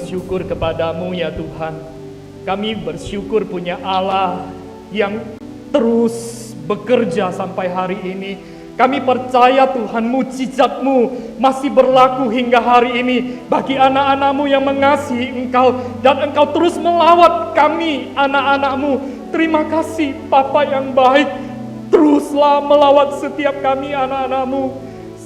bersyukur kepadamu ya Tuhan. Kami bersyukur punya Allah yang terus bekerja sampai hari ini. Kami percaya Tuhan, mujizat-Mu masih berlaku hingga hari ini bagi anak-anak-Mu yang mengasihi Engkau, dan Engkau terus melawat kami, anak-anak-Mu. Terima kasih Bapa yang baik, teruslah melawat setiap kami anak-anak-Mu,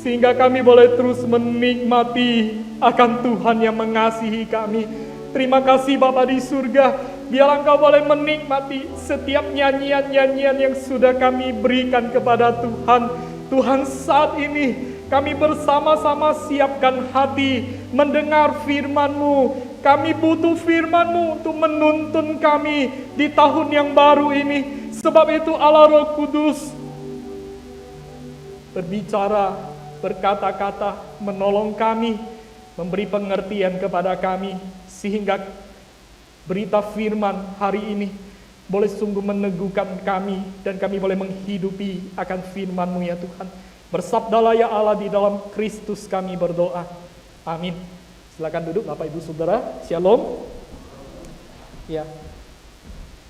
sehingga kami boleh terus menikmati akan Tuhan yang mengasihi kami. Terima kasih Bapa di surga, biar Engkau boleh menikmati setiap nyanyian-nyanyian yang sudah kami berikan kepada Tuhan. Tuhan, saat ini kami bersama-sama siapkan hati mendengar firman-Mu. Kami butuh firman-Mu untuk menuntun kami di tahun yang baru ini. Sebab itu Allah Roh Kudus berbicara, berkata-kata, menolong kami, memberi pengertian kepada kami, sehingga berita firman hari ini boleh sungguh meneguhkan kami, dan kami boleh menghidupi akan firman-Mu ya Tuhan. Bersabdalah ya Allah, di dalam Kristus kami berdoa. Amin. Silakan duduk Bapak Ibu Saudara. Shalom. Ya.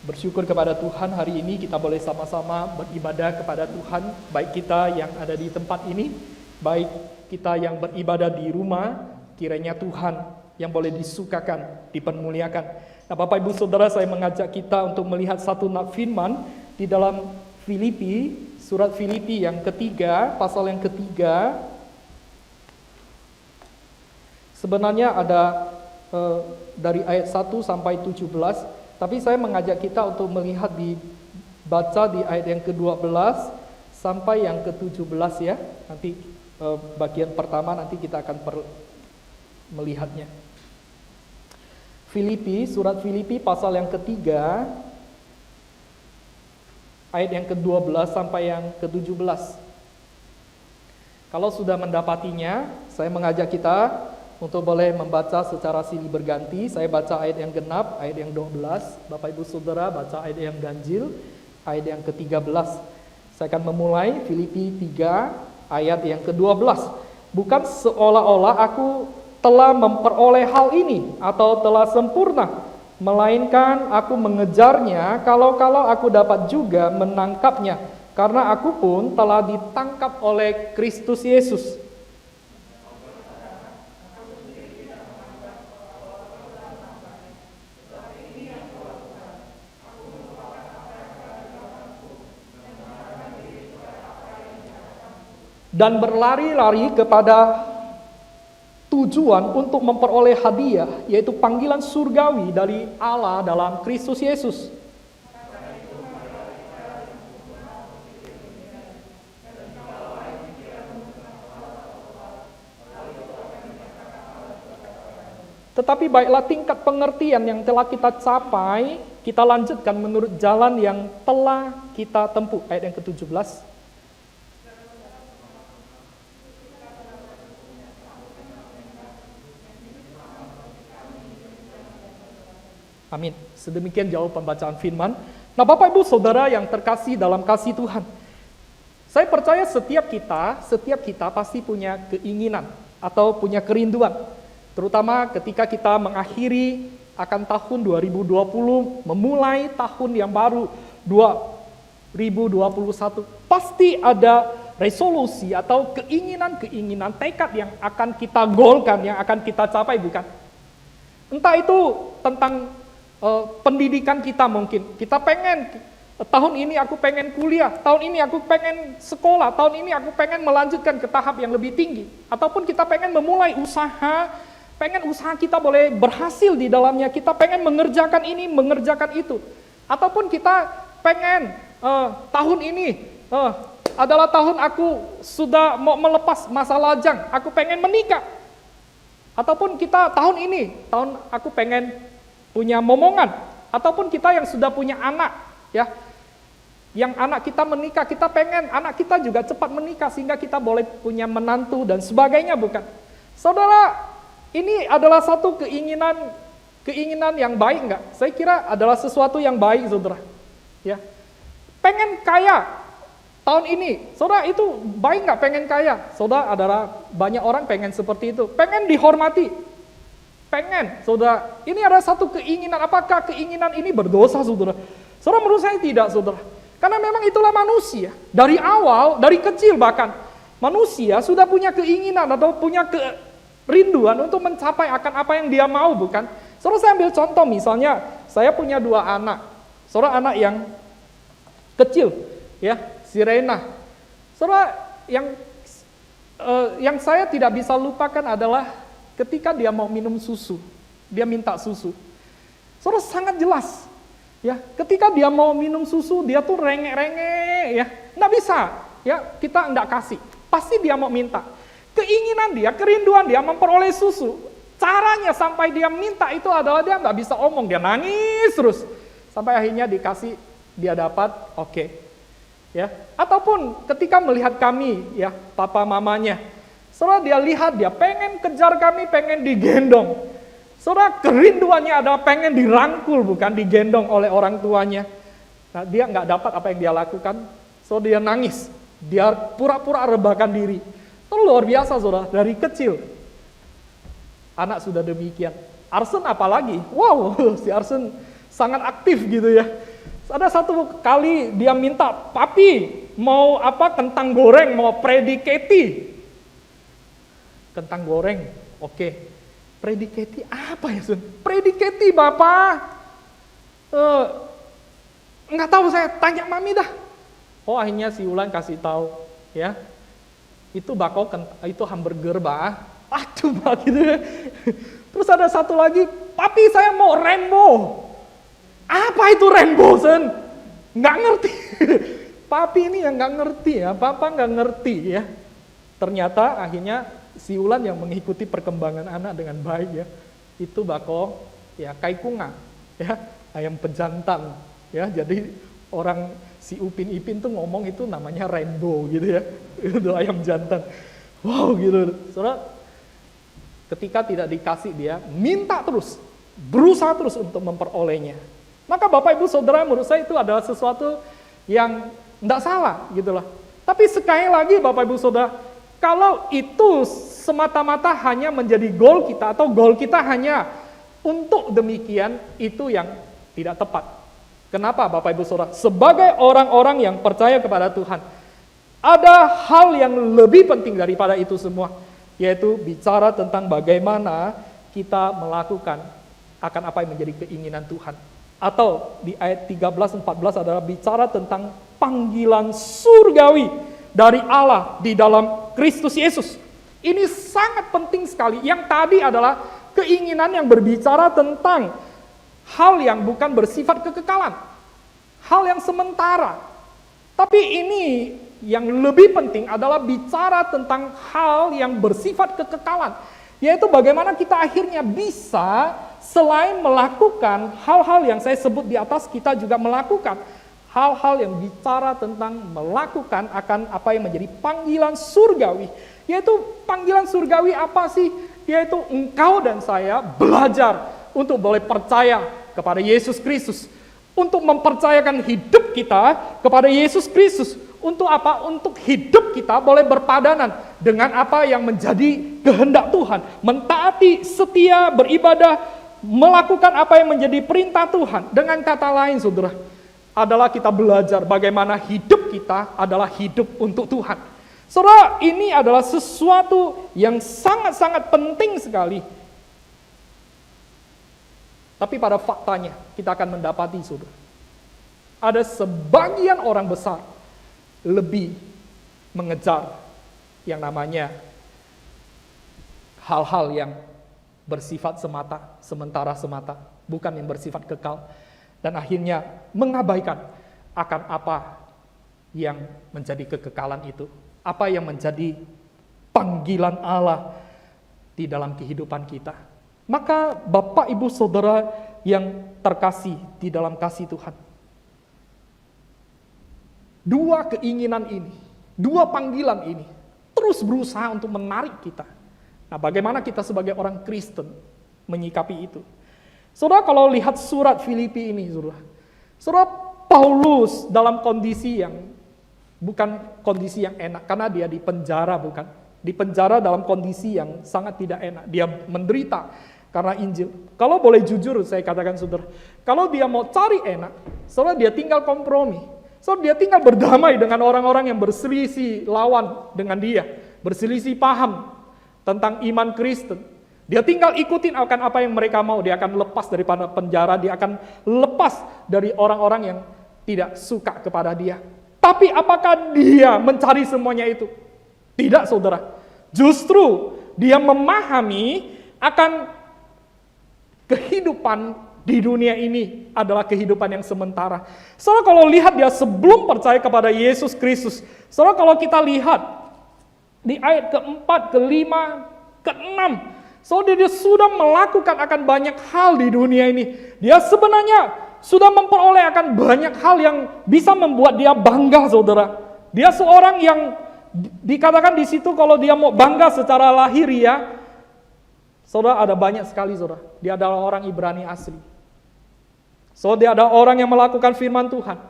Bersyukur kepada Tuhan, hari ini kita boleh sama-sama beribadah kepada Tuhan, baik kita yang ada di tempat ini, baik kita yang beribadah di rumah. Kiranya Tuhan yang boleh disukakan, dipermuliakan. Nah, Bapak Ibu Saudara, saya mengajak kita untuk melihat satu firman di dalam Filipi, surat Filipi yang ketiga, pasal yang ketiga. Sebenarnya ada dari ayat 1 sampai 17, tapi saya mengajak kita untuk melihat baca di ayat yang ke-12 sampai yang ke-17 ya. Nanti bagian pertama nanti kita akan melihatnya. Filipi, surat Filipi pasal yang ketiga, ayat yang ke-12 sampai yang ke-17. Kalau sudah mendapatinya, saya mengajak kita untuk boleh membaca secara silih berganti. Saya baca ayat yang genap, ayat yang 12. Bapak Ibu Saudara baca ayat yang ganjil, ayat yang ke-13. Saya akan memulai Filipi 3, ayat yang ke-12. Bukan seolah-olah aku telah memperoleh hal ini atau telah sempurna, melainkan aku mengejarnya kalau aku dapat juga menangkapnya, karena aku pun telah ditangkap oleh Kristus Yesus. Dan berlari-lari kepada tujuan untuk memperoleh hadiah, yaitu panggilan surgawi dari Allah dalam Kristus Yesus. Tetapi baiklah tingkat pengertian yang telah kita capai, kita lanjutkan menurut jalan yang telah kita tempuh. Ayat yang ke-17. Amin. Sedemikian jauh pembacaan firman. Nah, Bapak Ibu Saudara yang terkasih dalam kasih Tuhan, saya percaya setiap kita pasti punya keinginan atau punya kerinduan, terutama ketika kita mengakhiri akan tahun 2020, memulai tahun yang baru 2021. Pasti ada resolusi atau keinginan-keinginan, tekad yang akan kita golkan, yang akan kita capai, bukan? Entah itu tentang pendidikan kita mungkin. Kita pengen, tahun ini aku pengen kuliah, tahun ini aku pengen sekolah, tahun ini aku pengen melanjutkan ke tahap yang lebih tinggi. Ataupun kita pengen memulai usaha, pengen usaha kita boleh berhasil di dalamnya, kita pengen mengerjakan ini, mengerjakan itu. Ataupun kita pengen tahun ini adalah tahun aku sudah mau melepas masa lajang, aku pengen menikah. Ataupun kita tahun ini, tahun aku pengen punya momongan, ataupun kita yang sudah punya anak, ya, yang anak kita menikah, kita pengen anak kita juga cepat menikah sehingga kita boleh punya menantu dan sebagainya, bukan? Saudara, ini adalah satu keinginan yang baik enggak? Saya kira adalah sesuatu yang baik, saudara. Ya, pengen kaya tahun ini, saudara, itu baik enggak pengen kaya? Saudara, adalah banyak orang pengen seperti itu, pengen dihormati. pengen, saudara. Ini ada satu keinginan. Apakah keinginan ini berdosa, saudara? Saudara, menurut saya tidak, saudara. Karena memang itulah manusia. Dari awal, dari kecil bahkan, manusia sudah punya keinginan atau punya kerinduan untuk mencapai akan apa yang dia mau, bukan? Saudara, saya ambil contoh, misalnya, saya punya 2 anak. Saudara, anak yang kecil, ya, si Rena. Saudara, yang saya tidak bisa lupakan adalah ketika dia mau minum susu, dia minta susu. Saudara, sangat jelas, ya, ketika dia mau minum susu, dia tuh rengek-rengek, ya, nggak bisa, ya, kita nggak kasih, pasti dia mau minta. Keinginan dia, kerinduan dia memperoleh susu, caranya sampai dia minta itu adalah dia nggak bisa omong, dia nangis terus, sampai akhirnya dikasih, dia dapat, oke. Ya, ataupun ketika melihat kami, ya, papa mamanya, saudara, dia lihat, dia pengen kejar kami, pengen digendong. Saudara, kerinduannya adalah pengen dirangkul, bukan digendong oleh orang tuanya. Nah, dia nggak dapat apa yang dia lakukan, so dia nangis, dia pura-pura rebahkan diri. Itu luar biasa, saudara, dari kecil. Anak sudah demikian. Arsen apalagi, wow, si Arsen sangat aktif gitu ya. Ada satu kali dia minta, papi mau apa, kentang goreng, mau prediketi. Kentang goreng, oke. Prediketi apa ya, Sun? Prediketi, Bapak. Nggak tahu, saya tanya mami dah. Oh, akhirnya si Ulan kasih tahu, ya. Itu bakau, itu hamburger, Bah. Aduh, Bah, gitu ya. Terus ada satu lagi, papi saya mau rainbow. Apa itu rainbow, Sun? Nggak ngerti. Papi ini yang nggak ngerti ya, Papa nggak ngerti ya. Ternyata akhirnya si Ulan yang mengikuti perkembangan anak dengan baik ya, itu bako ya kaikunga ya, ayam pejantan ya. Jadi orang si Upin Ipin tuh ngomong itu namanya rainbow gitu ya. Itu ayam jantan. Wow gitu. Saudara, ketika tidak dikasih dia minta terus, berusaha terus untuk memperolehnya. Maka Bapak Ibu Saudara, menurut saya itu adalah sesuatu yang tidak salah gitu lah. Tapi sekali lagi Bapak Ibu Saudara, kalau itu semata-mata hanya menjadi goal kita atau goal kita hanya untuk demikian, itu yang tidak tepat. Kenapa Bapak Ibu Saudara? Sebagai orang-orang yang percaya kepada Tuhan, ada hal yang lebih penting daripada itu semua, yaitu bicara tentang bagaimana kita melakukan akan apa yang menjadi keinginan Tuhan. Atau di ayat 13-14 adalah bicara tentang panggilan surgawi dari Allah di dalam Kristus Yesus. Ini sangat penting sekali. Yang tadi adalah keinginan yang berbicara tentang hal yang bukan bersifat kekekalan, hal yang sementara. Tapi ini yang lebih penting adalah bicara tentang hal yang bersifat kekekalan, yaitu bagaimana kita akhirnya bisa selain melakukan hal-hal yang saya sebut di atas, kita juga melakukan hal-hal yang bicara tentang melakukan akan apa yang menjadi panggilan surgawi. Yaitu panggilan surgawi apa sih? Yaitu engkau dan saya belajar untuk boleh percaya kepada Yesus Kristus. Untuk mempercayakan hidup kita kepada Yesus Kristus. Untuk apa? Untuk hidup kita boleh berpadanan dengan apa yang menjadi kehendak Tuhan. Mentaati, setia, beribadah, melakukan apa yang menjadi perintah Tuhan. Dengan kata lain, saudara, adalah kita belajar bagaimana hidup kita adalah hidup untuk Tuhan. Saudara, ini adalah sesuatu yang sangat-sangat penting sekali. Tapi pada faktanya, kita akan mendapati, saudara, ada sebagian orang besar lebih mengejar yang namanya hal-hal yang bersifat sementara semata, bukan yang bersifat kekal, dan akhirnya mengabaikan akan apa yang menjadi kekekalan itu, apa yang menjadi panggilan Allah di dalam kehidupan kita. Maka Bapak Ibu Saudara yang terkasih di dalam kasih Tuhan, dua keinginan ini, dua panggilan ini terus berusaha untuk menarik kita. Nah, bagaimana kita sebagai orang Kristen menyikapi itu? Saudara, kalau lihat surat Filipi ini, saudara, Paulus dalam kondisi yang bukan kondisi yang enak, karena dia di penjara, bukan? Di penjara dalam kondisi yang sangat tidak enak. Dia menderita, karena Injil. Kalau boleh jujur saya katakan saudara, kalau dia mau cari enak, saudara dia tinggal kompromi. Saudara dia tinggal berdamai dengan orang-orang yang berselisih lawan dengan dia, berselisih paham tentang iman Kristen. Dia tinggal ikutin akan apa yang mereka mau, dia akan lepas daripada penjara, dia akan lepas dari orang-orang yang tidak suka kepada dia. Tapi apakah dia mencari semuanya itu? Tidak saudara. Justru dia memahami akan kehidupan di dunia ini adalah kehidupan yang sementara. Saudara kalau lihat dia sebelum percaya kepada Yesus Kristus, saudara kalau kita lihat di ayat keempat, kelima, keenam, saudara dia sudah melakukan akan banyak hal di dunia ini. Dia sebenarnya sudah memperoleh akan banyak hal yang bisa membuat dia bangga saudara. Dia seorang yang dikatakan di situ kalau dia mau bangga secara lahiriah, saudara ada banyak sekali saudara. Dia adalah orang Ibrani asli. Saudara dia adalah orang yang melakukan firman Tuhan.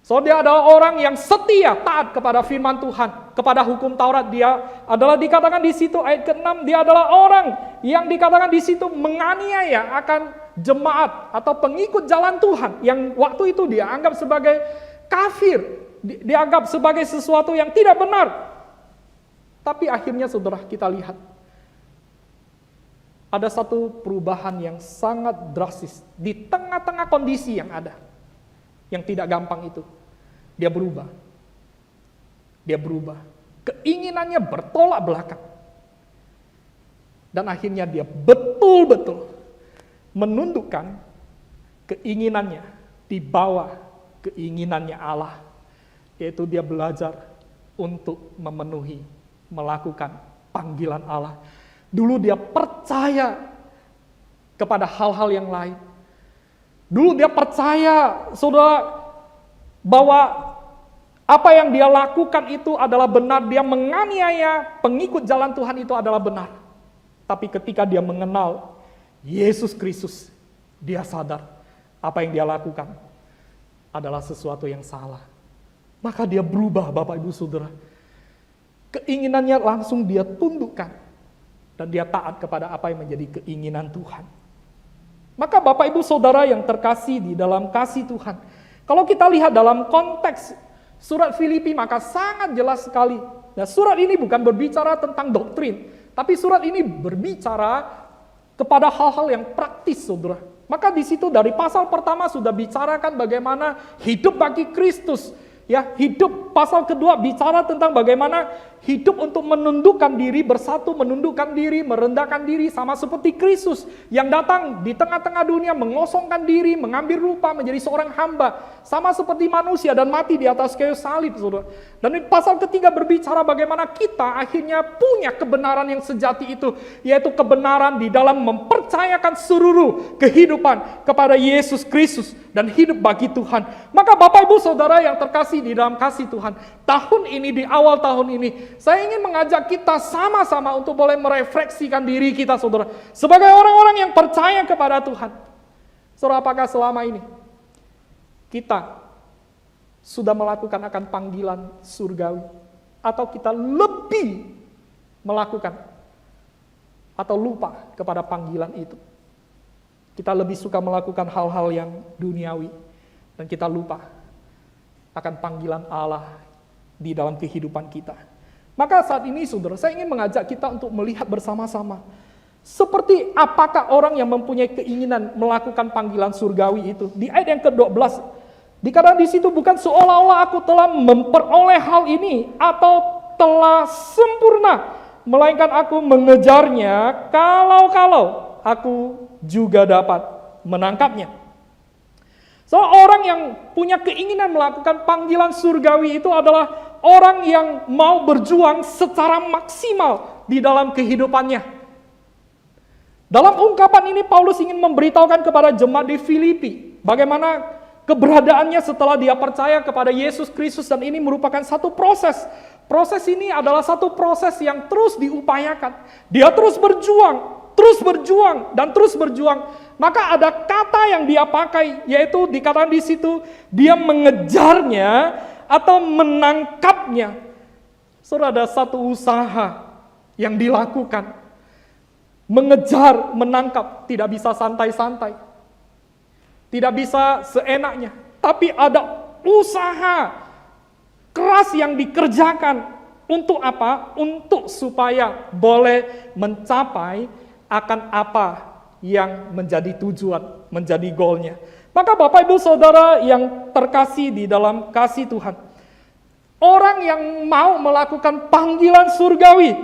Saudara dia adalah orang yang setia taat kepada firman Tuhan, kepada hukum Taurat. Dia adalah dikatakan di situ ayat ke-6, dia adalah orang yang dikatakan di situ menganiaya akan jemaat atau pengikut jalan Tuhan yang waktu itu dia anggap sebagai kafir, dianggap sebagai sesuatu yang tidak benar. Tapi akhirnya saudara kita lihat ada satu perubahan yang sangat drastis di tengah-tengah kondisi yang ada, yang tidak gampang itu. Dia berubah. Dia berubah. Keinginannya bertolak belakang. Dan akhirnya dia betul-betul menundukkan keinginannya di bawah keinginannya Allah. Yaitu dia belajar untuk memenuhi, melakukan panggilan Allah. Dulu dia percaya kepada hal-hal yang lain. Dulu dia percaya, saudara, bahwa apa yang dia lakukan itu adalah benar. Dia menganiaya pengikut jalan Tuhan itu adalah benar. Tapi ketika dia mengenal Yesus Kristus, dia sadar apa yang dia lakukan adalah sesuatu yang salah. Maka dia berubah, Bapak Ibu Saudara. Keinginannya langsung dia tundukkan. Dan dia taat kepada apa yang menjadi keinginan Tuhan. Maka Bapak Ibu Saudara yang terkasih di dalam kasih Tuhan. Kalau kita lihat dalam konteks surat Filipi maka sangat jelas sekali. Nah, surat ini bukan berbicara tentang doktrin. Tapi surat ini berbicara kepada hal-hal yang praktis saudara. Maka di situ dari pasal pertama sudah bicarakan bagaimana hidup bagi Kristus. Ya, hidup pasal kedua bicara tentang bagaimana hidup untuk menundukkan diri, bersatu menundukkan diri, merendahkan diri sama seperti Kristus yang datang di tengah-tengah dunia mengosongkan diri, mengambil rupa menjadi seorang hamba, sama seperti manusia dan mati di atas kayu salib, saudara. Dan di pasal ketiga berbicara bagaimana kita akhirnya punya kebenaran yang sejati itu, yaitu kebenaran di dalam mempercayakan seluruh kehidupan kepada Yesus Kristus dan hidup bagi Tuhan. Maka Bapak Ibu Saudara yang terkasih di dalam kasih Tuhan, tahun ini, di awal tahun ini, saya ingin mengajak kita sama-sama untuk boleh merefleksikan diri kita, saudara, sebagai orang-orang yang percaya kepada Tuhan. Saudara, apakah selama ini kita sudah melakukan akan panggilan surgawi, atau kita lebih melakukan atau lupa kepada panggilan itu? Kita lebih suka melakukan hal-hal yang duniawi, dan kita lupa akan panggilan Allah di dalam kehidupan kita. Maka saat ini saudara, saya ingin mengajak kita untuk melihat bersama-sama seperti apakah orang yang mempunyai keinginan melakukan panggilan surgawi itu. Di ayat yang ke-12 dikatakan di situ, bukan seolah-olah aku telah memperoleh hal ini atau telah sempurna, melainkan aku mengejarnya kalau aku juga dapat menangkapnya. So, orang yang punya keinginan melakukan panggilan surgawi itu adalah orang yang mau berjuang secara maksimal di dalam kehidupannya. Dalam ungkapan ini Paulus ingin memberitahukan kepada jemaat di Filipi bagaimana keberadaannya setelah dia percaya kepada Yesus Kristus, dan ini merupakan satu proses. Proses ini adalah satu proses yang terus diupayakan. Dia terus berjuang, dan terus berjuang. Maka ada kata yang dia pakai, yaitu dikatakan di situ, dia mengejarnya atau menangkapnya. Saudara, ada satu usaha yang dilakukan. mengejar, menangkap, tidak bisa santai-santai. Tidak bisa seenaknya. Tapi ada usaha keras yang dikerjakan. Untuk apa? Untuk supaya boleh mencapai akan apa yang menjadi tujuan, menjadi goalnya. Maka Bapak Ibu Saudara yang terkasih di dalam kasih Tuhan, orang yang mau melakukan panggilan surgawi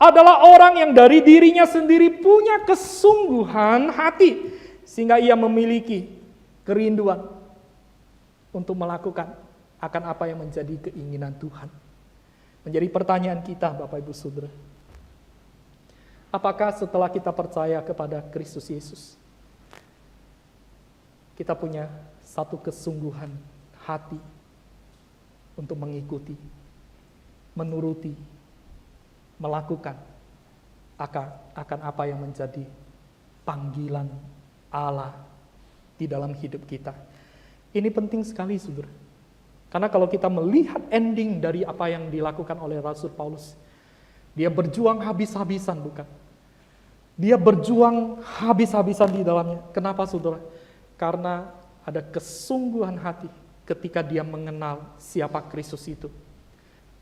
adalah orang yang dari dirinya sendiri punya kesungguhan hati, sehingga ia memiliki kerinduan untuk melakukan akan apa yang menjadi keinginan Tuhan. Menjadi pertanyaan kita, Bapak Ibu Saudara, apakah setelah kita percaya kepada Kristus Yesus, kita punya satu kesungguhan hati untuk mengikuti, menuruti, melakukan akan apa yang menjadi panggilan Allah di dalam hidup kita. Ini penting sekali, Saudara. Karena kalau kita melihat ending dari apa yang dilakukan oleh Rasul Paulus, dia berjuang habis-habisan, bukan? Dia berjuang habis-habisan di dalamnya. Kenapa, Saudara? Karena ada kesungguhan hati ketika dia mengenal siapa Kristus itu.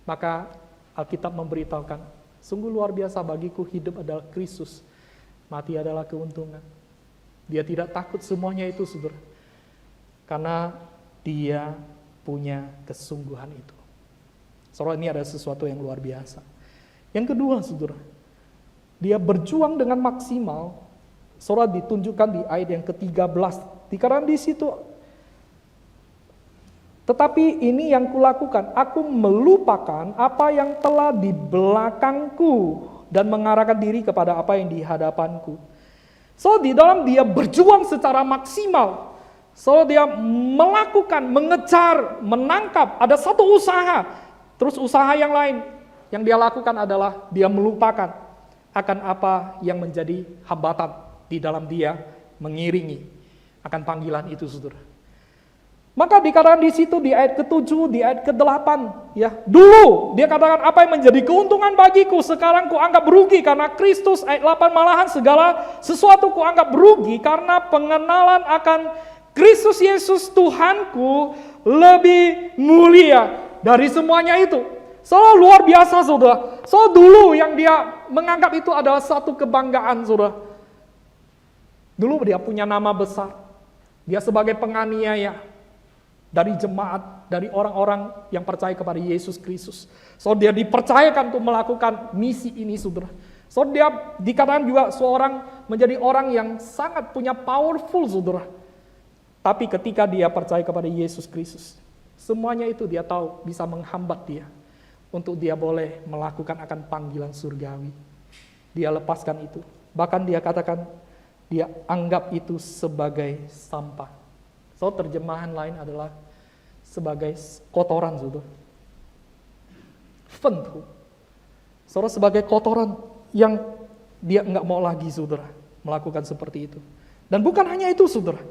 Maka Alkitab memberitahukan, sungguh luar biasa bagiku hidup adalah Kristus, mati adalah keuntungan. Dia tidak takut semuanya itu, Saudara. Karena dia punya kesungguhan itu. Saudara, ini ada sesuatu yang luar biasa. Yang kedua, Saudara, dia berjuang dengan maksimal. Saudara, ditunjukkan di ayat yang ke-13. Dikatakan di situ, tetapi ini yang kulakukan, aku melupakan apa yang telah di belakangku dan mengarahkan diri kepada apa yang di hadapanku. So, di dalam dia berjuang secara maksimal. So, dia melakukan, mengejar, menangkap, ada satu usaha. Terus usaha yang lain yang dia lakukan adalah dia melupakan akan apa yang menjadi hambatan di dalam dia mengiringi akan panggilan itu, Saudara. Maka dikatakan di situ di ayat ke-7, di ayat ke-8, ya. Dulu dia katakan apa yang menjadi keuntungan bagiku, sekarang kuanggap rugi karena Kristus. Ayat 8, malahan segala sesuatu kuanggap rugi karena pengenalan akan Kristus Yesus Tuhanku lebih mulia dari semuanya itu. So, luar biasa, Saudara. So, dulu yang dia menganggap itu adalah satu kebanggaan, Saudara. Dulu dia punya nama besar. Dia sebagai penganiaya dari jemaat, dari orang-orang yang percaya kepada Yesus Kristus. So, dia dipercayakan untuk melakukan misi ini, Saudara. So, dia dikatakan juga menjadi orang yang sangat punya powerful, Saudara. Tapi ketika dia percaya kepada Yesus Kristus, semuanya itu dia tahu bisa menghambat dia untuk dia boleh melakukan akan panggilan surgawi. Dia lepaskan itu. Bahkan dia katakan, dia anggap itu sebagai sampah. So, terjemahan lain adalah sebagai kotoran, Saudara. Fentu. Saudara, sebagai kotoran yang dia enggak mau lagi, Saudara, melakukan seperti itu. Dan bukan hanya itu, Saudara.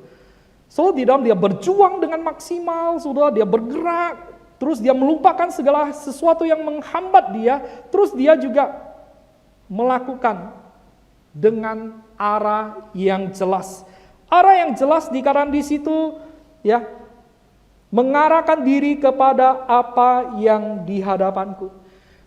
So, di dalam dia berjuang dengan maksimal, Saudara, dia bergerak, terus dia melupakan segala sesuatu yang menghambat dia, terus dia juga melakukan dengan arah yang jelas. Arah yang jelas dikatakan di situ, ya, mengarahkan diri kepada apa yang di hadapanku.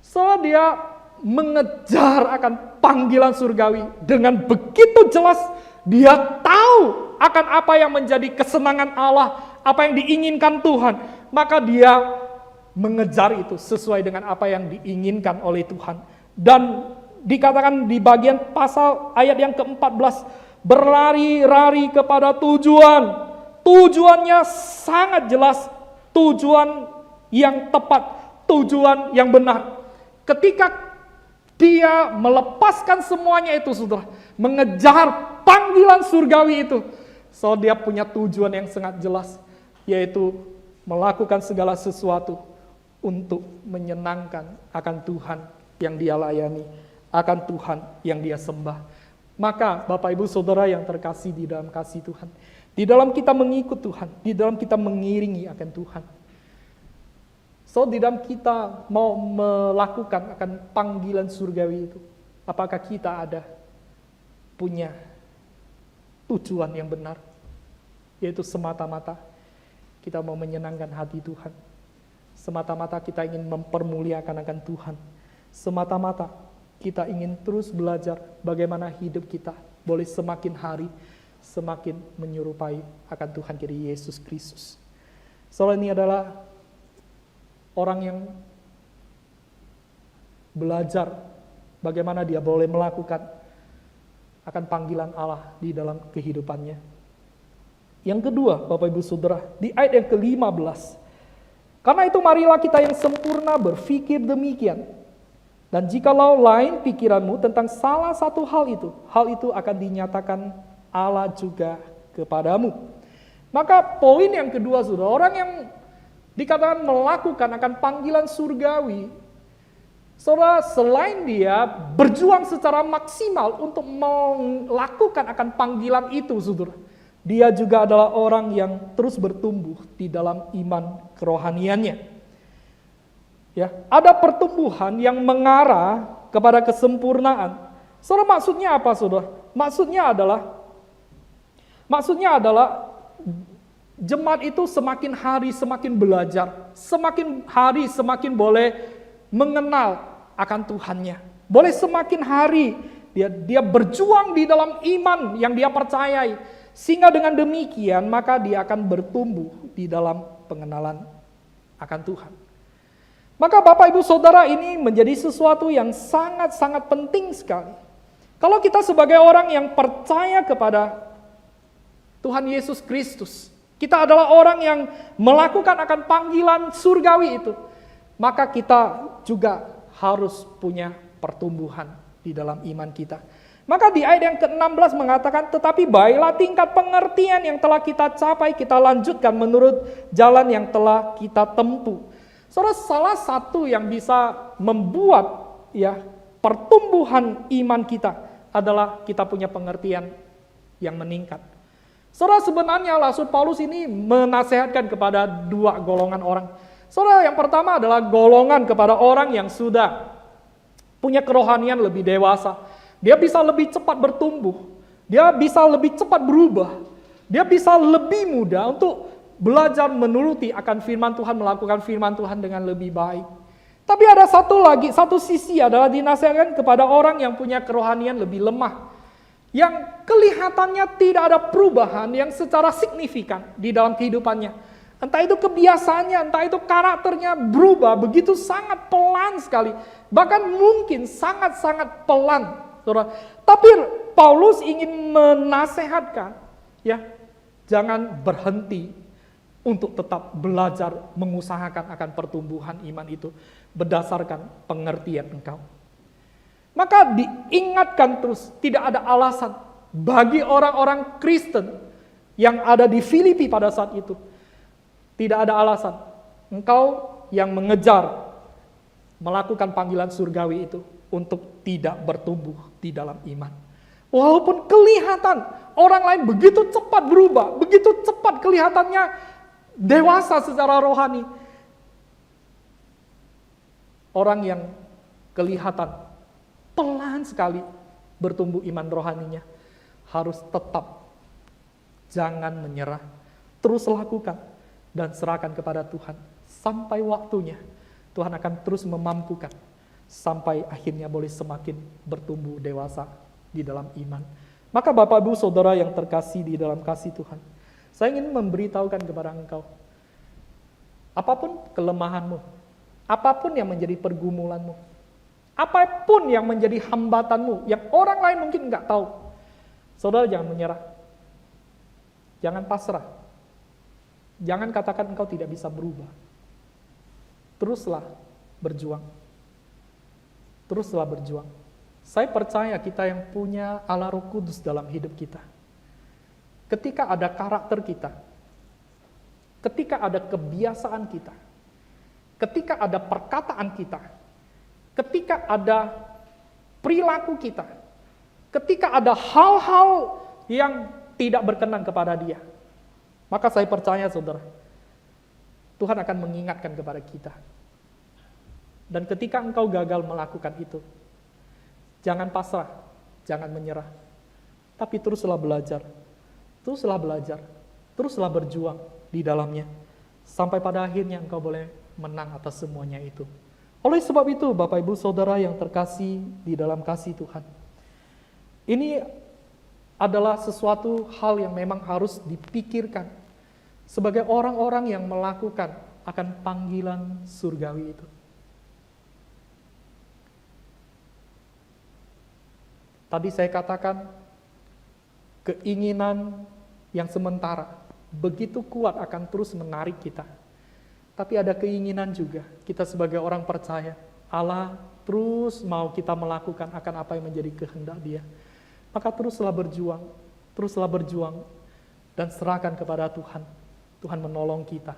So, dia mengejar akan panggilan surgawi dengan begitu jelas. Dia tahu akan apa yang menjadi kesenangan Allah, apa yang diinginkan Tuhan. Maka dia mengejar itu sesuai dengan apa yang diinginkan oleh Tuhan. Dan dikatakan di bagian pasal ayat yang ke-14, berlari-lari kepada tujuan. Tujuannya sangat jelas, tujuan yang tepat, tujuan yang benar. Ketika dia melepaskan semuanya itu, Saudara, mengejar panggilan surgawi itu, so dia punya tujuan yang sangat jelas, yaitu melakukan segala sesuatu untuk menyenangkan akan Tuhan yang dia layani, akan Tuhan yang dia sembah. Maka Bapak Ibu Saudara yang terkasih di dalam kasih Tuhan, di dalam kita mengikut Tuhan, di dalam kita mengiringi akan Tuhan, so di dalam kita mau melakukan akan panggilan surgawi itu, apakah kita ada punya tujuan yang benar, yaitu semata-mata kita mau menyenangkan hati Tuhan. Semata-mata kita ingin mempermuliakan akan Tuhan. Semata-mata kita ingin terus belajar bagaimana hidup kita boleh semakin hari semakin menyerupai akan Tuhan kita Yesus Kristus. Soalnya ini adalah orang yang belajar bagaimana dia boleh melakukan akan panggilan Allah di dalam kehidupannya. Yang kedua, Bapak Ibu Saudara, di ayat yang ke-15. Karena itu marilah kita yang sempurna berpikir demikian. Dan jikalau lain pikiranmu tentang salah satu hal itu akan dinyatakan Allah juga kepadamu. Maka poin yang kedua, Saudara, orang yang dikatakan melakukan akan panggilan surgawi, Saudara, selain dia berjuang secara maksimal untuk melakukan akan panggilan itu, Saudara, dia juga adalah orang yang terus bertumbuh di dalam iman kerohaniannya. Ya, ada pertumbuhan yang mengarah kepada kesempurnaan. Saudara, maksudnya apa, Saudara? Maksudnya adalah jemaat itu semakin hari semakin belajar, semakin hari semakin boleh mengenal akan Tuhannya. Boleh semakin hari dia berjuang di dalam iman yang dia percayai. Sehingga dengan demikian maka dia akan bertumbuh di dalam pengenalan akan Tuhan. Maka Bapak Ibu Saudara, ini menjadi sesuatu yang sangat-sangat penting sekali. Kalau kita sebagai orang yang percaya kepada Tuhan Yesus Kristus, kita adalah orang yang melakukan akan panggilan surgawi itu, maka kita juga harus punya pertumbuhan di dalam iman kita. Maka di ayat yang ke-16 mengatakan, tetapi baiklah tingkat pengertian yang telah kita capai, kita lanjutkan menurut jalan yang telah kita tempuh. Saudara, salah satu yang bisa membuat pertumbuhan iman kita adalah kita punya pengertian yang meningkat. Saudara, sebenarnya Rasul Paulus ini menasehatkan kepada dua golongan orang. Saudara, yang pertama adalah golongan kepada orang yang sudah punya kerohanian lebih dewasa. Dia bisa lebih cepat bertumbuh, dia bisa lebih cepat berubah, dia bisa lebih mudah untuk belajar menuruti akan firman Tuhan, melakukan firman Tuhan dengan lebih baik. Tapi ada satu sisi adalah dinasihatkan kepada orang yang punya kerohanian lebih lemah, yang kelihatannya tidak ada perubahan yang secara signifikan di dalam kehidupannya. Entah itu kebiasaannya, entah itu karakternya berubah begitu sangat pelan sekali, bahkan mungkin sangat-sangat pelan. Saudara. Tapi Paulus ingin menasehatkan, jangan berhenti untuk tetap belajar mengusahakan akan pertumbuhan iman itu berdasarkan pengertian engkau. Maka diingatkan terus, tidak ada alasan bagi orang-orang Kristen yang ada di Filipi pada saat itu. Tidak ada alasan engkau yang mengejar melakukan panggilan surgawi itu untuk tidak bertumbuh di dalam iman. Walaupun kelihatan orang lain begitu cepat berubah, begitu cepat kelihatannya dewasa secara rohani. Orang yang kelihatan pelan sekali bertumbuh iman rohaninya harus tetap jangan menyerah, terus lakukan dan serahkan kepada Tuhan sampai waktunya. Tuhan akan terus memampukan sampai akhirnya boleh semakin bertumbuh dewasa di dalam iman. Maka Bapak Ibu Saudara yang terkasih di dalam kasih Tuhan, saya ingin memberitahukan kepada engkau, apapun kelemahanmu, apapun yang menjadi pergumulanmu, apapun yang menjadi hambatanmu, yang orang lain mungkin enggak tahu, saudara jangan menyerah, jangan pasrah, jangan katakan engkau tidak bisa berubah. Teruslah berjuang. Teruslah berjuang. Saya percaya kita yang punya Allah Roh Kudus dalam hidup kita, ketika ada karakter kita, ketika ada kebiasaan kita, ketika ada perkataan kita, ketika ada perilaku kita, ketika ada hal-hal yang tidak berkenan kepada Dia, maka saya percaya saudara, Tuhan akan mengingatkan kepada kita. Dan ketika engkau gagal melakukan itu, jangan pasrah, jangan menyerah. Tapi teruslah belajar, teruslah berjuang di dalamnya. Sampai pada akhirnya engkau boleh menang atas semuanya itu. Oleh sebab itu, Bapak Ibu Saudara yang terkasih di dalam kasih Tuhan, ini adalah sesuatu hal yang memang harus dipikirkan sebagai orang-orang yang melakukan akan panggilan surgawi itu. Tadi saya katakan, keinginan yang sementara begitu kuat akan terus menarik kita. Tapi ada keinginan juga, kita sebagai orang percaya, Allah terus mau kita melakukan akan apa yang menjadi kehendak Dia. Maka teruslah berjuang, dan serahkan kepada Tuhan. Tuhan menolong kita.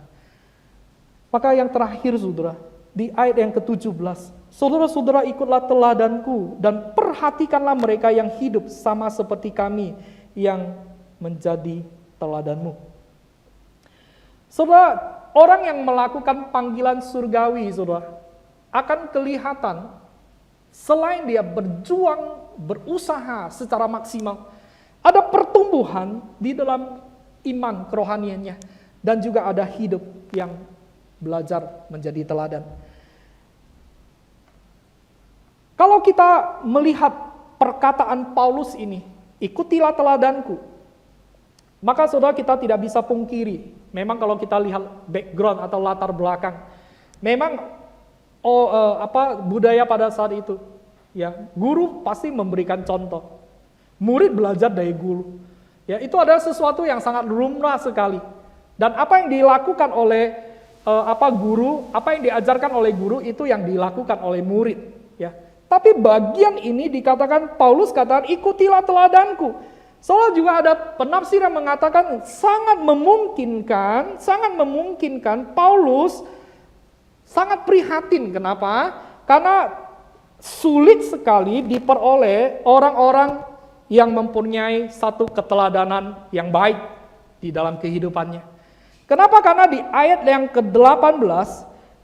Maka yang terakhir saudara, di ayat yang ke-17, saudara-saudara ikutlah teladanku dan perhatikanlah mereka yang hidup sama seperti kami yang menjadi teladanmu. Saudara, orang yang melakukan panggilan surgawi, saudara, akan kelihatan selain dia berjuang, berusaha secara maksimal, ada pertumbuhan di dalam iman kerohaniannya, dan juga ada hidup yang belajar menjadi teladan. Kalau kita melihat perkataan Paulus ini, ikutilah teladanku, maka saudara kita tidak bisa pungkiri, memang kalau kita lihat background atau latar belakang, memang budaya pada saat itu, ya guru pasti memberikan contoh, murid belajar dari guru, ya itu adalah sesuatu yang sangat lumrah sekali. Dan apa yang dilakukan oleh guru, apa yang diajarkan oleh guru itu yang dilakukan oleh murid, ya. Tapi bagian ini dikatakan Paulus katakan ikutilah teladanku. Soalnya juga ada penafsir yang mengatakan sangat memungkinkan Paulus sangat prihatin. Kenapa? Karena sulit sekali diperoleh orang-orang yang mempunyai satu keteladanan yang baik di dalam kehidupannya. Kenapa? Karena di ayat yang ke-18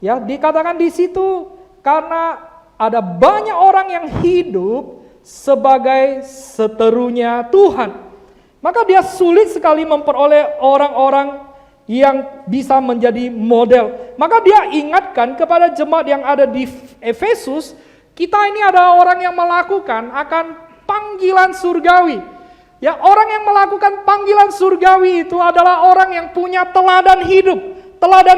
ya dikatakan di situ karena ada banyak orang yang hidup sebagai seterunya Tuhan. Maka dia sulit sekali memperoleh orang-orang yang bisa menjadi model. Maka dia ingatkan kepada jemaat yang ada di Efesus, kita ini ada orang yang melakukan akan panggilan surgawi. Ya, orang yang melakukan panggilan surgawi itu adalah orang yang punya teladan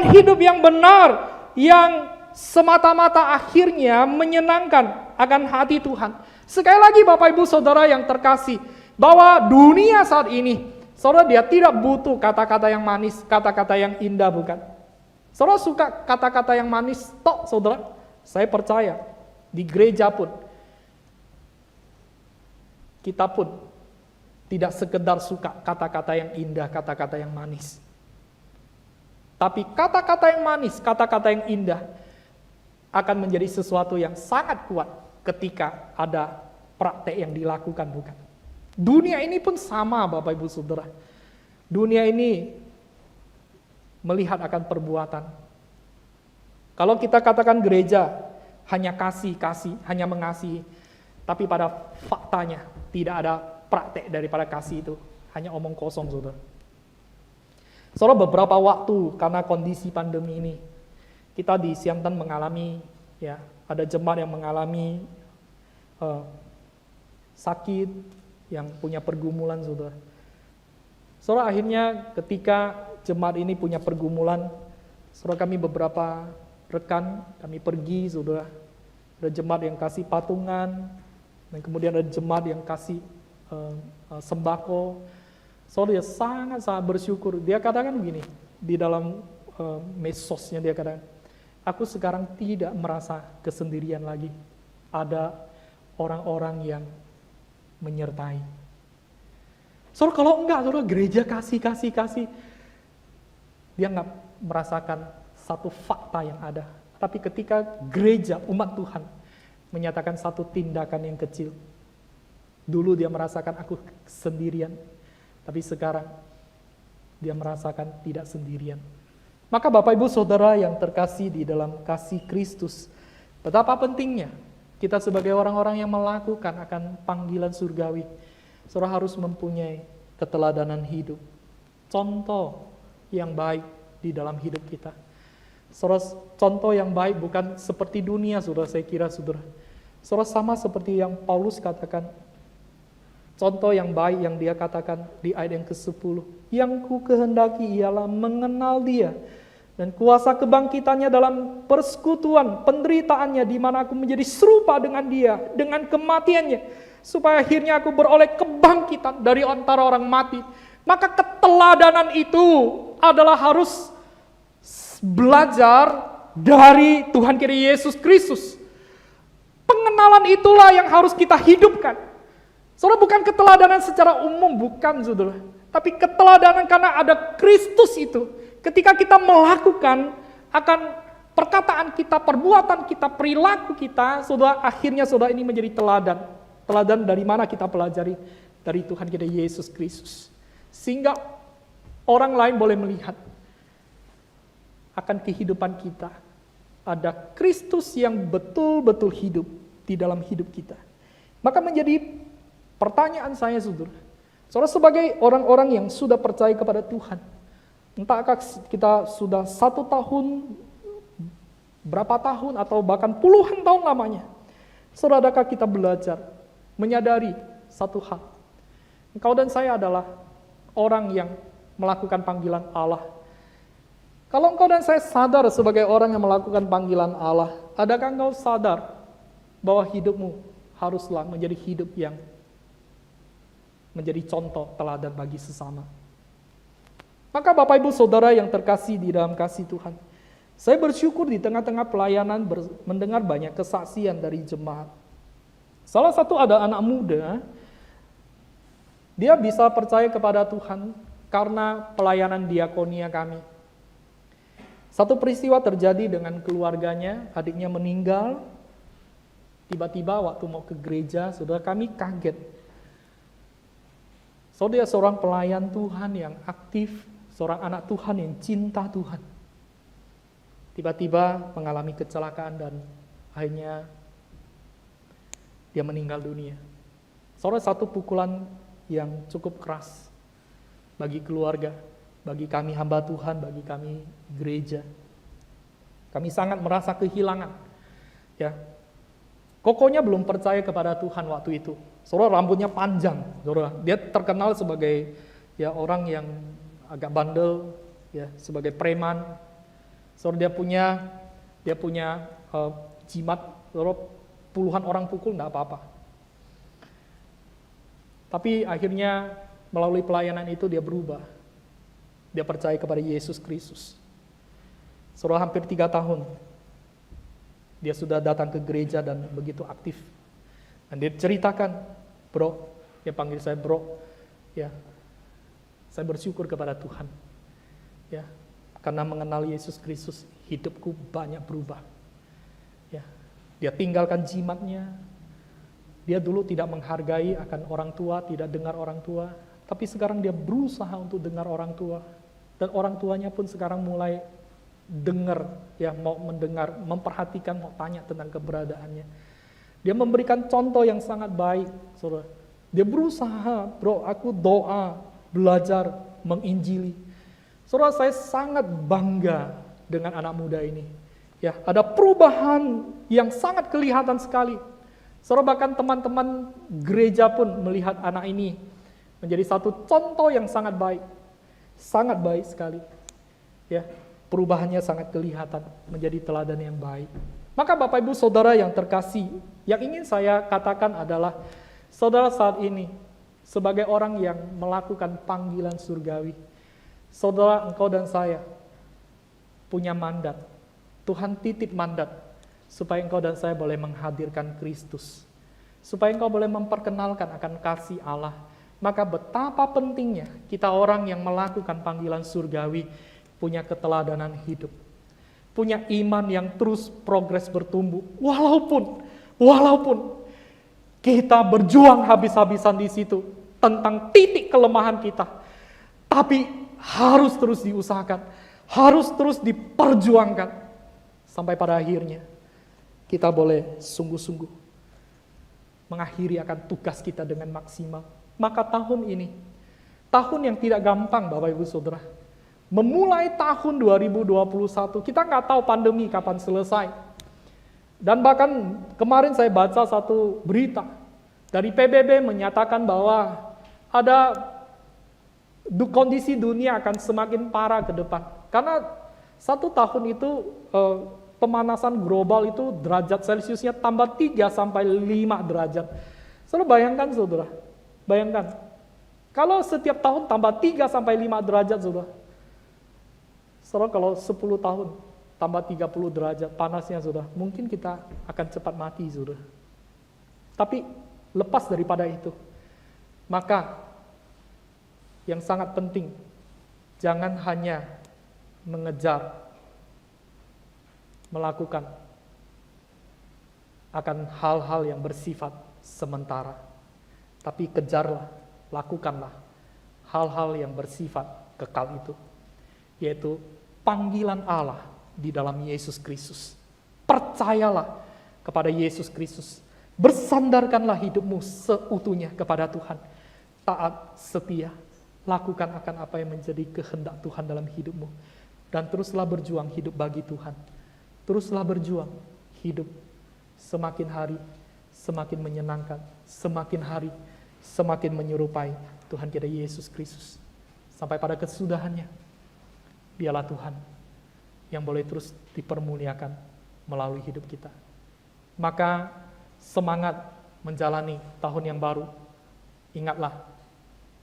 hidup yang benar, yang semata-mata akhirnya menyenangkan akan hati Tuhan. Sekali lagi Bapak Ibu Saudara yang terkasih, bahwa dunia saat ini, saudara dia tidak butuh kata-kata yang manis, kata-kata yang indah, bukan. Saudara suka kata-kata yang manis, tok saudara, saya percaya, di gereja pun, kita pun, tidak sekedar suka kata-kata yang indah, kata-kata yang manis. Tapi kata-kata yang manis, kata-kata yang indah akan menjadi sesuatu yang sangat kuat ketika ada praktek yang dilakukan, bukan? Dunia ini pun sama Bapak Ibu Saudara. Dunia ini melihat akan perbuatan. Kalau kita katakan gereja hanya kasih, hanya mengasihi, tapi pada faktanya tidak ada praktek daripada kasih itu, hanya omong kosong, saudara. Saudara, beberapa waktu karena kondisi pandemi ini, kita di Siantan mengalami, ya, ada jemaat yang mengalami sakit, yang punya pergumulan, saudara. Saudara, akhirnya ketika jemaat ini punya pergumulan, saudara, kami beberapa rekan, kami pergi, saudara. Ada jemaat yang kasih patungan, dan kemudian ada jemaat yang kasih sembako. Saudara, dia sangat-sangat bersyukur. Dia katakan begini, di dalam medsosnya dia katakan, aku sekarang tidak merasa kesendirian lagi. Ada orang-orang yang menyertai. Saudara, kalau enggak, saudara, gereja kasih. Dia enggak merasakan satu fakta yang ada. Tapi ketika gereja, umat Tuhan, menyatakan satu tindakan yang kecil, dulu dia merasakan aku sendirian, tapi sekarang dia merasakan tidak sendirian. Maka Bapak Ibu Saudara yang terkasih di dalam kasih Kristus, betapa pentingnya kita sebagai orang-orang yang melakukan akan panggilan surgawi. Saudara harus mempunyai keteladanan hidup, contoh yang baik di dalam hidup kita. Saudara, contoh yang baik bukan seperti dunia, saudara, saya kira, saudara. Saudara, sama seperti yang Paulus katakan. Contoh yang baik yang dia katakan di ayat yang ke-10. Yang ku kehendaki ialah mengenal dia dan kuasa kebangkitannya dalam persekutuan penderitaannya, di mana aku menjadi serupa dengan dia, dengan kematiannya, supaya akhirnya aku beroleh kebangkitan dari antara orang mati. Maka keteladanan itu adalah harus belajar dari Tuhan kita Yesus Kristus. Pengenalan itulah yang harus kita hidupkan. Saudara, bukan keteladanan secara umum, bukan, saudara. Tapi keteladanan karena ada Kristus itu. Ketika kita melakukan akan perkataan kita, perbuatan kita, perilaku kita, saudara, akhirnya saudara ini menjadi teladan. Teladan dari mana kita pelajari? Dari Tuhan kita Yesus Kristus. Sehingga orang lain boleh melihat akan kehidupan kita. Ada Kristus yang betul-betul hidup di dalam hidup kita. Maka menjadi pertanyaan saya, saudara, sebagai orang-orang yang sudah percaya kepada Tuhan, entahkah kita sudah 1 tahun, berapa tahun, atau bahkan puluhan tahun lamanya, saudara, adakah kita belajar, menyadari satu hal, engkau dan saya adalah orang yang melakukan panggilan Allah. Kalau engkau dan saya sadar sebagai orang yang melakukan panggilan Allah, adakah engkau sadar bahwa hidupmu haruslah menjadi hidup yang menjadi contoh teladan bagi sesama? Maka Bapak Ibu Saudara yang terkasih di dalam kasih Tuhan, saya bersyukur di tengah-tengah pelayanan mendengar banyak kesaksian dari jemaat. Salah satu ada anak muda, dia bisa percaya kepada Tuhan karena pelayanan diakonia kami. Satu peristiwa terjadi dengan keluarganya, adiknya meninggal. Tiba-tiba waktu mau ke gereja, saudara, kami kaget. Saudara, seorang pelayan Tuhan yang aktif, seorang anak Tuhan yang cinta Tuhan, tiba-tiba mengalami kecelakaan dan akhirnya dia meninggal dunia. Saudara, satu pukulan yang cukup keras bagi keluarga, bagi kami hamba Tuhan, bagi kami gereja. Kami sangat merasa kehilangan. Ya, kokonya belum percaya kepada Tuhan waktu itu. Saudara, rambutnya panjang. Saudara, dia terkenal sebagai ya orang yang agak bandel, ya, sebagai preman. Saudara, dia punya jimat. Saudara, puluhan orang pukul enggak apa-apa. Tapi akhirnya melalui pelayanan itu dia berubah. Dia percaya kepada Yesus Kristus. Saudara, hampir 3 tahun dia sudah datang ke gereja dan begitu aktif. Dan dia ceritakan, bro, dia panggil saya bro, ya, saya bersyukur kepada Tuhan, ya, karena mengenal Yesus Kristus, hidupku banyak berubah. Ya, dia tinggalkan jimatnya. Dia dulu tidak menghargai akan orang tua, tidak dengar orang tua, tapi sekarang dia berusaha untuk dengar orang tua. Dan orang tuanya pun sekarang mulai dengar, ya, mau mendengar, memperhatikan, mau tanya tentang keberadaannya. Dia memberikan contoh yang sangat baik, saudara. Dia berusaha, bro, aku doa, belajar, menginjili. Saudara, saya sangat bangga dengan anak muda ini. Ya, ada perubahan yang sangat kelihatan sekali. Saudara, bahkan teman-teman gereja pun melihat anak ini menjadi satu contoh yang sangat baik sekali. Ya, perubahannya sangat kelihatan, menjadi teladan yang baik. Maka Bapak Ibu Saudara yang terkasih, yang ingin saya katakan adalah, saudara saat ini sebagai orang yang melakukan panggilan surgawi, saudara, engkau dan saya punya mandat. Tuhan titip mandat supaya engkau dan saya boleh menghadirkan Kristus, supaya engkau boleh memperkenalkan akan kasih Allah. Maka betapa pentingnya kita orang yang melakukan panggilan surgawi punya keteladanan hidup, punya iman yang terus progres bertumbuh, walaupun kita berjuang habis-habisan di situ tentang titik kelemahan kita, tapi harus terus diusahakan, harus terus diperjuangkan sampai pada akhirnya kita boleh sungguh-sungguh mengakhiri akan tugas kita dengan maksimal, Maka tahun ini, tahun yang tidak gampang Bapak Ibu Saudara. Memulai tahun 2021, kita nggak tahu pandemi kapan selesai. Dan bahkan kemarin saya baca satu berita dari PBB menyatakan bahwa ada kondisi dunia akan semakin parah ke depan. Karena 1 tahun itu pemanasan global itu derajat Celciusnya tambah 3 sampai 5 derajat. Saudara bayangkan saudara, bayangkan. Kalau setiap tahun tambah 3 sampai 5 derajat saudara. Saudara kalau 10 tahun tambah 30 derajat panasnya saudara, mungkin kita akan cepat mati saudara. Tapi lepas daripada itu, maka yang sangat penting, jangan hanya mengejar, melakukan akan hal-hal yang bersifat sementara. Tapi kejarlah, lakukanlah hal-hal yang bersifat kekal itu, yaitu panggilan Allah di dalam Yesus Kristus. Percayalah kepada Yesus Kristus. Bersandarkanlah hidupmu seutuhnya kepada Tuhan. Taat, setia, lakukan akan apa yang menjadi kehendak Tuhan dalam hidupmu. Dan teruslah berjuang hidup bagi Tuhan. Teruslah berjuang hidup semakin hari semakin menyenangkan, semakin hari semakin menyerupai Tuhan kita Yesus Kristus. Sampai pada kesudahannya, biarlah Tuhan yang boleh terus dipermuliakan melalui hidup kita. Maka semangat menjalani tahun yang baru. Ingatlah,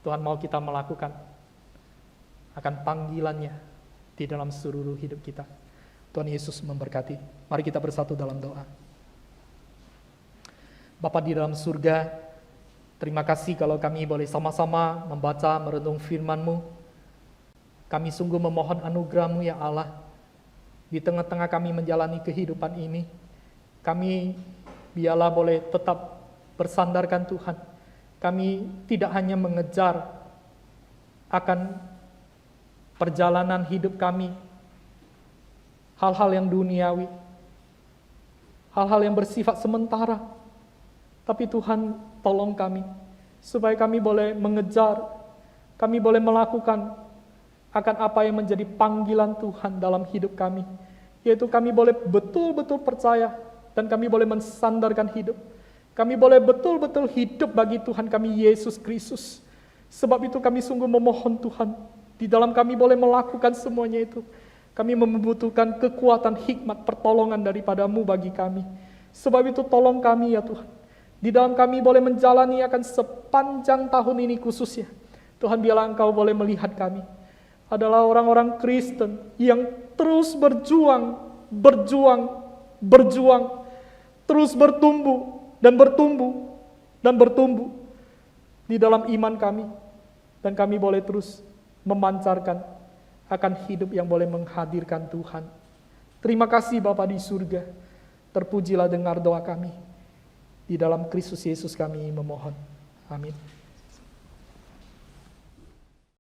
Tuhan mau kita melakukan akan panggilannya di dalam seluruh hidup kita. Tuhan Yesus memberkati. Mari kita bersatu dalam doa. Bapa di dalam surga, terima kasih kalau kami boleh sama-sama membaca, merenung firman-Mu. Kami sungguh memohon anugerah-Mu ya Allah. Di tengah-tengah kami menjalani kehidupan ini, kami biarlah boleh tetap bersandarkan Tuhan. Kami tidak hanya mengejar akan perjalanan hidup kami, hal-hal yang duniawi, hal-hal yang bersifat sementara. Tapi Tuhan tolong kami, supaya kami boleh mengejar, kami boleh melakukan akan apa yang menjadi panggilan Tuhan dalam hidup kami. Yaitu kami boleh betul-betul percaya, dan kami boleh mensandarkan hidup. Kami boleh betul-betul hidup bagi Tuhan kami Yesus Kristus. Sebab itu kami sungguh memohon Tuhan, di dalam kami boleh melakukan semuanya itu. Kami membutuhkan kekuatan, hikmat, pertolongan daripada-Mu bagi kami. Sebab itu tolong kami ya Tuhan. Di dalam kami boleh menjalani akan sepanjang tahun ini khususnya. Tuhan biarlah Engkau boleh melihat kami adalah orang-orang Kristen yang terus berjuang, terus bertumbuh dan bertumbuh di dalam iman kami. Dan kami boleh terus memancarkan akan hidup yang boleh menghadirkan Tuhan. Terima kasih Bapa di surga. Terpujilah dengar doa kami. Di dalam Kristus Yesus kami memohon. Amin.